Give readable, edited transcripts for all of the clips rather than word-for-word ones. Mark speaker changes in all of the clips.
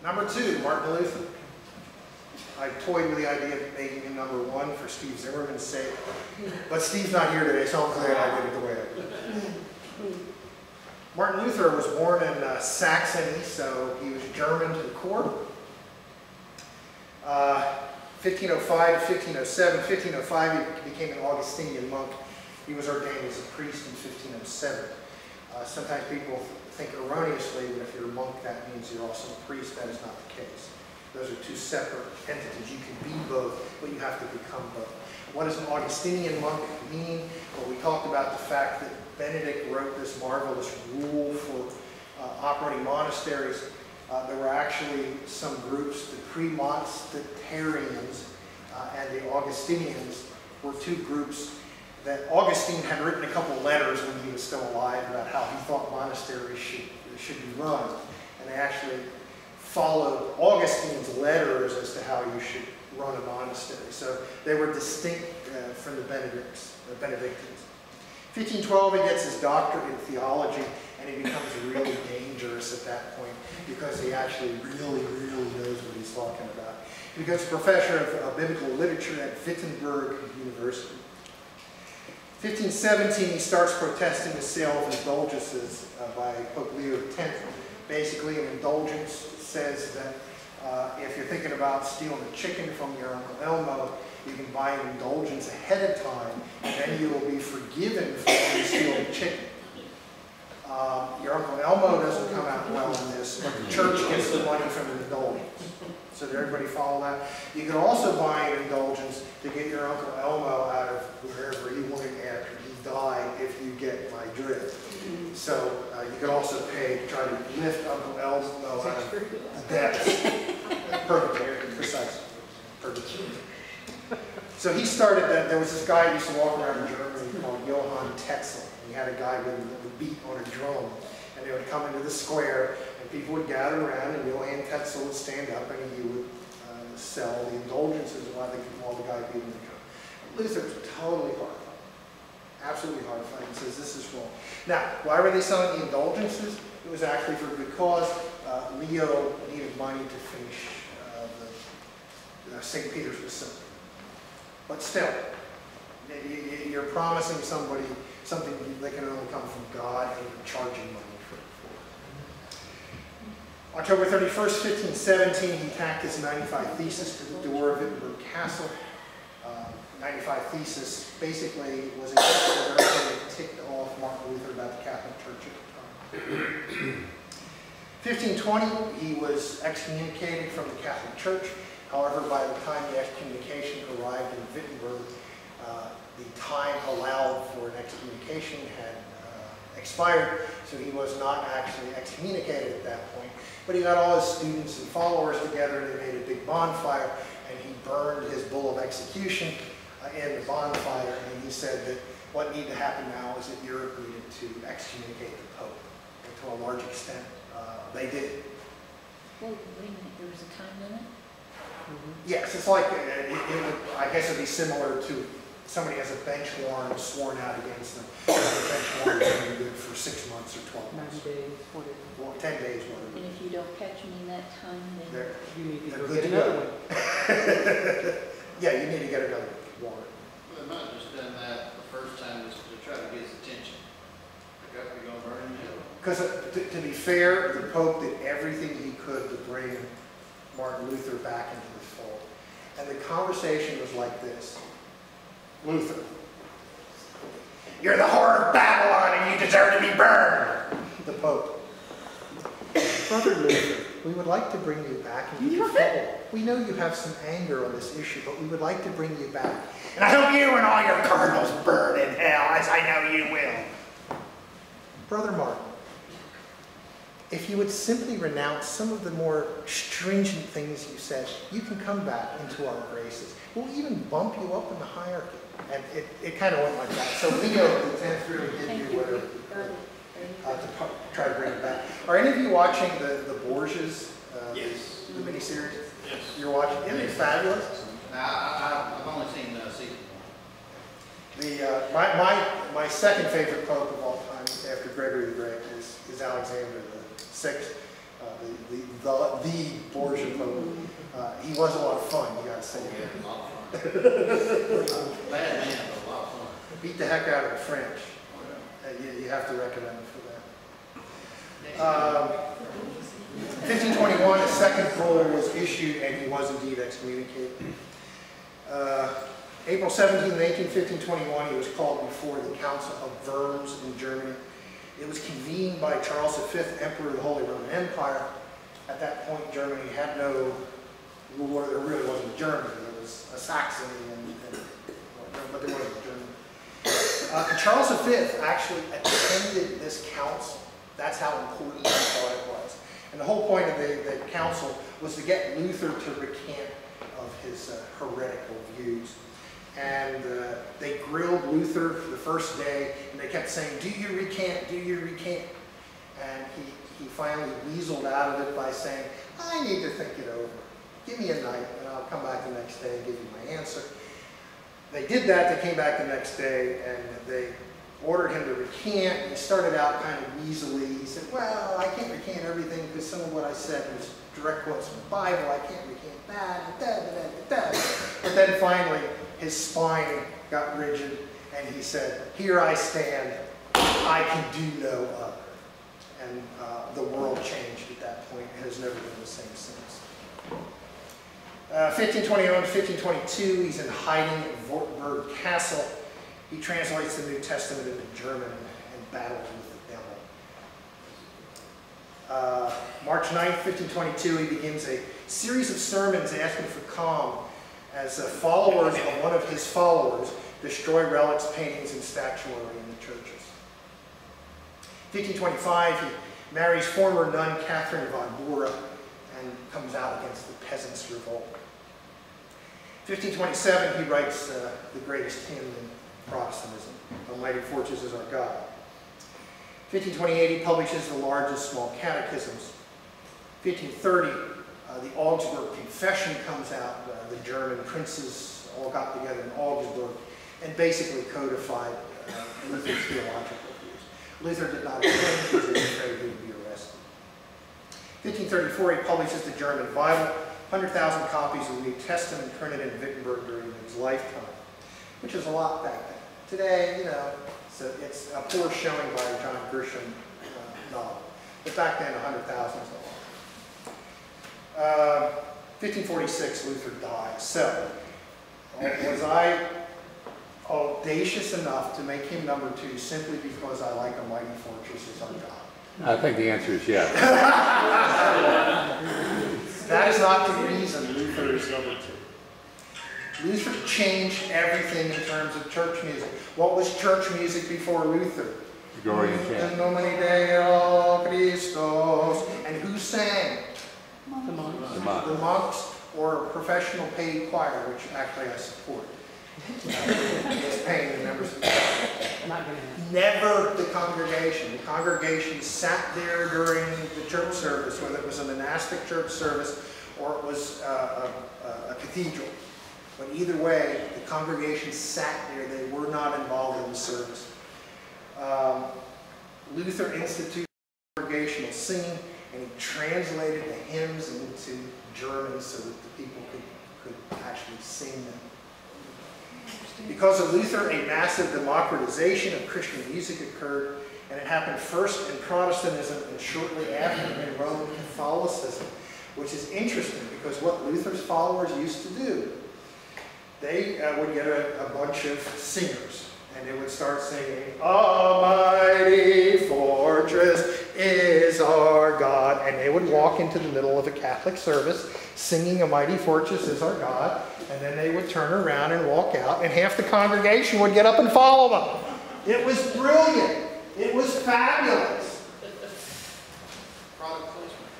Speaker 1: Number 2, Martin Luther. I toyed with the idea of making him number 1 for Steve Zimmerman's sake, but Steve's not here today, so I'm glad I did it the way I did. Martin Luther was born in Saxony, so he was German to the core. 1505 to 1507. 1505, he became an Augustinian monk. He was ordained as a priest in 1507. Sometimes people think erroneously that if you're a monk, that means you're also a priest. That is not the case. Those are two separate entities. You can be both, but you have to become both. What does an Augustinian monk mean? Well, we talked about the fact that Benedict wrote this marvelous rule for operating monasteries. There were actually some groups, the pre-monasterians and the Augustinians were two groups that Augustine had written a couple letters when he was still alive about how he thought monasteries should be run. And they actually followed Augustine's letters as to how you should run a monastery. So they were distinct from the Benedictines. 1512, he gets his doctorate in theology, and he becomes really dangerous at that point because he actually really knows what he's talking about. He becomes a professor of biblical literature at Wittenberg University. 1517, he starts protesting the sale of indulgences by Pope Leo X. Basically, an indulgence says that if you're thinking about stealing a chicken from your Uncle Elmo, you can buy an indulgence ahead of time, and then you will be forgiven for when you steal the chicken. Your Uncle Elmo doesn't come out well in this, but the church gets the money from the indulgence. So did everybody follow that? You can also buy an indulgence to get your Uncle Elmo out of wherever he went after he died, if you get my drift. So you can also pay to try to lift Uncle Elmo out of the depths. Purgatory, precisely. Purgatory. So he started that. There was this guy who used to walk around in Germany called Johann Tetzel. He had a guy with a beat on a drum, and they would come into the square, and people would gather around, and Johann Tetzel would stand up, and he would sell the indulgences while the guy beating the drum. Luther was totally horrified, absolutely horrified. He says this is wrong. Now, why were they selling the indulgences? It was actually because Leo needed money to finish the St. Peter's Basilica. But still, you're promising somebody something that can only come from God, and you're charging money for it. October 31st, 1517, he tacked his 95 Thesis to the door of Wittenberg Castle. 95 Thesis basically was a case of everything that ticked off Martin Luther about the Catholic Church at the time. 1520, he was excommunicated from the Catholic Church. However, by the time the excommunication arrived in Wittenberg, the time allowed for an excommunication had expired, so he was not actually excommunicated at that point. But he got all his students and followers together, they made a big bonfire, and he burned his bull of execution in the bonfire, and he said that what needed to happen now is that Europe needed to excommunicate the Pope. And to a large extent, they did.
Speaker 2: Wait a minute, there was a time limit?
Speaker 1: Yes, it's like, I guess it would be similar to somebody has a bench warrant sworn out against them. The bench warrant is only good for 6 months or 12 months.
Speaker 3: 90 days, 40.
Speaker 1: Well, 10 days, whatever.
Speaker 2: And if you don't catch me in that time, then
Speaker 3: You need to
Speaker 1: they're
Speaker 3: go
Speaker 1: good
Speaker 3: get
Speaker 1: to
Speaker 3: another
Speaker 1: go.
Speaker 3: one.
Speaker 1: Yeah, you need to get another warrant.
Speaker 4: Well, they might have just done that the first time just to try to get his attention. Like, we're going to burn him down.
Speaker 1: Because to be fair, the Pope did everything he could to bring Martin Luther back into the fold. And the conversation was like this. Luther, you're the whore of Babylon and you deserve to be burned. The Pope. Brother Luther, we would like to bring you back into the fold. We know you have some anger on this issue, but we would like to bring you back. And I hope you and all your cardinals burn in hell, as I know you will. Brother Martin, if you would simply renounce some of the more stringent things you said, you can come back into our graces. We'll even bump you up in the hierarchy. And it kind of went like that. So Leo X really did do whatever he could to try to bring it back. Are any of you watching the Borgias,
Speaker 4: Yes.
Speaker 1: the miniseries?
Speaker 4: Yes.
Speaker 1: You're watching? Isn't it fabulous?
Speaker 4: Now, I've only seen season 1.
Speaker 1: My second favorite pope of all time, after Gregory the Great, is Alexander VI, the Borgia Pope. He was a lot of fun, you gotta say.
Speaker 4: Yeah, a lot of fun. Bad man, but a lot of fun.
Speaker 1: Beat the heck out of the French. You have to recommend him for that. 1521, a second bull was issued, and he was indeed excommunicated. April 17, 1521, he was called before the Council of Worms in Germany. It was convened by Charles V, Emperor of the Holy Roman Empire. At that point, Germany had no ruler. There really wasn't a Germany. There was a Saxony, but there wasn't a Germany. And Charles V actually attended this council. That's how important he thought it was. And the whole point of the council was to get Luther to recant of his heretical views. And they grilled Luther the first day, and they kept saying, "Do you recant? Do you recant?" And he finally weaseled out of it by saying, "I need to think it over. Give me a night, and I'll come back the next day and give you my answer." They did that. They came back the next day, and they ordered him to recant. He started out kind of weaselly. He said, "Well, I can't recant everything because some of what I said was direct quotes from the Bible. I can't recant that." But then finally, his spine got rigid, and he said, "Here I stand. I can do no other." And the world changed at that point and has never been the same since. 1521 to 1522, he's in hiding at Wartburg Castle. He translates the New Testament into German and battles with the devil. March 9th, 1522, he begins a series of sermons asking for calm as followers of one of his followers destroy relics, paintings, and statuary in the churches. 1525, he marries former nun Catherine von Bora and comes out against the peasants' revolt. 1527, he writes the greatest hymn in Protestantism, "Almighty Fortress is Our God." 1528, he publishes the largest small catechisms. 1530, the Augsburg Confession comes out. The German princes all got together in Augsburg and basically codified Luther's theological views. Luther did not attend because he was afraid he would be arrested. 1534, he publishes the German Bible, 100,000 copies of the New Testament printed in Wittenberg during his lifetime, which is a lot back then. Today, you know, so it's a poor showing by a John Grisham novel. But back then, 100,000 is a lot. 1546, Luther dies. So, was I audacious enough to make him number 2 simply because I like Almighty Fortress is Our God?
Speaker 3: I think the answer is yes.
Speaker 1: That is not the reason Luther is number 2. Luther changed everything in terms of church music. What was church music before Luther?
Speaker 3: Gregorian chant.
Speaker 1: In nomine Deo Christos. And who sang?
Speaker 2: The monks.
Speaker 3: The monk.
Speaker 1: The monks or a professional paid choir, which actually I support. It's paying the members. Never the congregation. The congregation sat there during the church service, whether it was a monastic church service or it was a cathedral. But either way, the congregation sat there. They were not involved in the service. Luther instituted congregational singing, and he translated the hymns into German so that the people could actually sing them. Because of Luther, a massive democratization of Christian music occurred, and it happened first in Protestantism and shortly after in Roman Catholicism, which is interesting because what Luther's followers used to do, they would get a bunch of singers, and they would start singing, "Almighty Fortress is our God," and they would walk into the middle of a Catholic service singing "A Mighty Fortress is Our God," and then they would turn around and walk out, and half the congregation would get up and follow them. It was brilliant. It was fabulous.
Speaker 4: Product placement.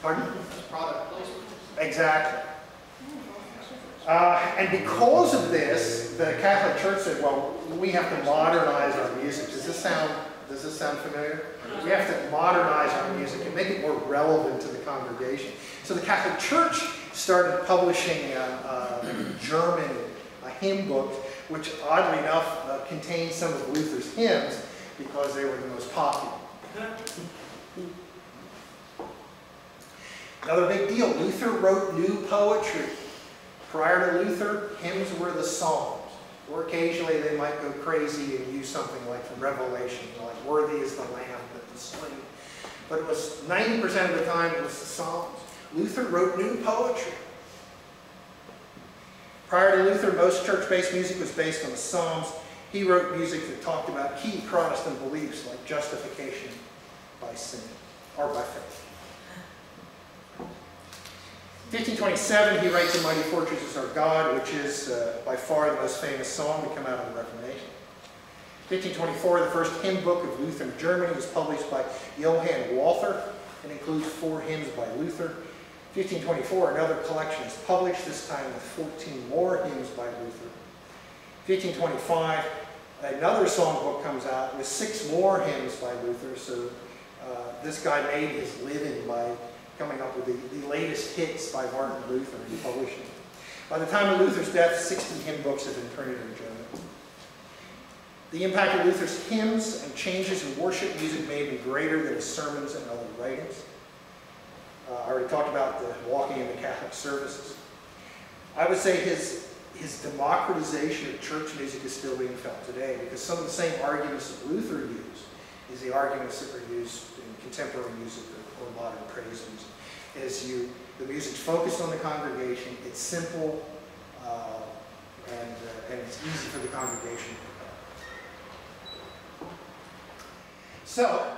Speaker 1: Pardon?
Speaker 4: Product placement.
Speaker 1: Exactly. And because of this, the Catholic Church said, "Well, we have to modernize our music." Does this sound familiar? We have to modernize our music and make it more relevant to the congregation. So the Catholic Church started publishing German hymn books, which oddly enough contained some of Luther's hymns because they were the most popular. Another big deal, Luther wrote new poetry. Prior to Luther, hymns were the Psalms. Or occasionally they might go crazy and use something like from Revelation, like worthy is the Lamb that was slain. But it was 90% of the time it was the Psalms. Luther wrote new poetry. Prior to Luther, most church-based music was based on the Psalms. He wrote music that talked about key Protestant beliefs like justification by sin, or by faith. 1527, he writes A Mighty Fortress is Our God, which is by far the most famous song to come out of the Reformation. 1524, the first hymn book of Lutheran Germany was published by Johann Walther and includes 4 hymns by Luther. 1524, another collection is published, this time with 14 more hymns by Luther. 1525, another song book comes out with 6 more hymns by Luther, so this guy made his living by coming up with the latest hits by Martin Luther and publishing them. By the time of Luther's death, 60 hymn books have been printed in German. The impact of Luther's hymns and changes in worship music may have been greater than his sermons and other writings. I already talked about the walking in the Catholic services. I would say his democratization of church music is still being felt today, because some of the same arguments that Luther used is the arguments that are used in contemporary music or modern praise music. The music's focused on the congregation, it's simple, and it's easy for the congregation to pick up. So,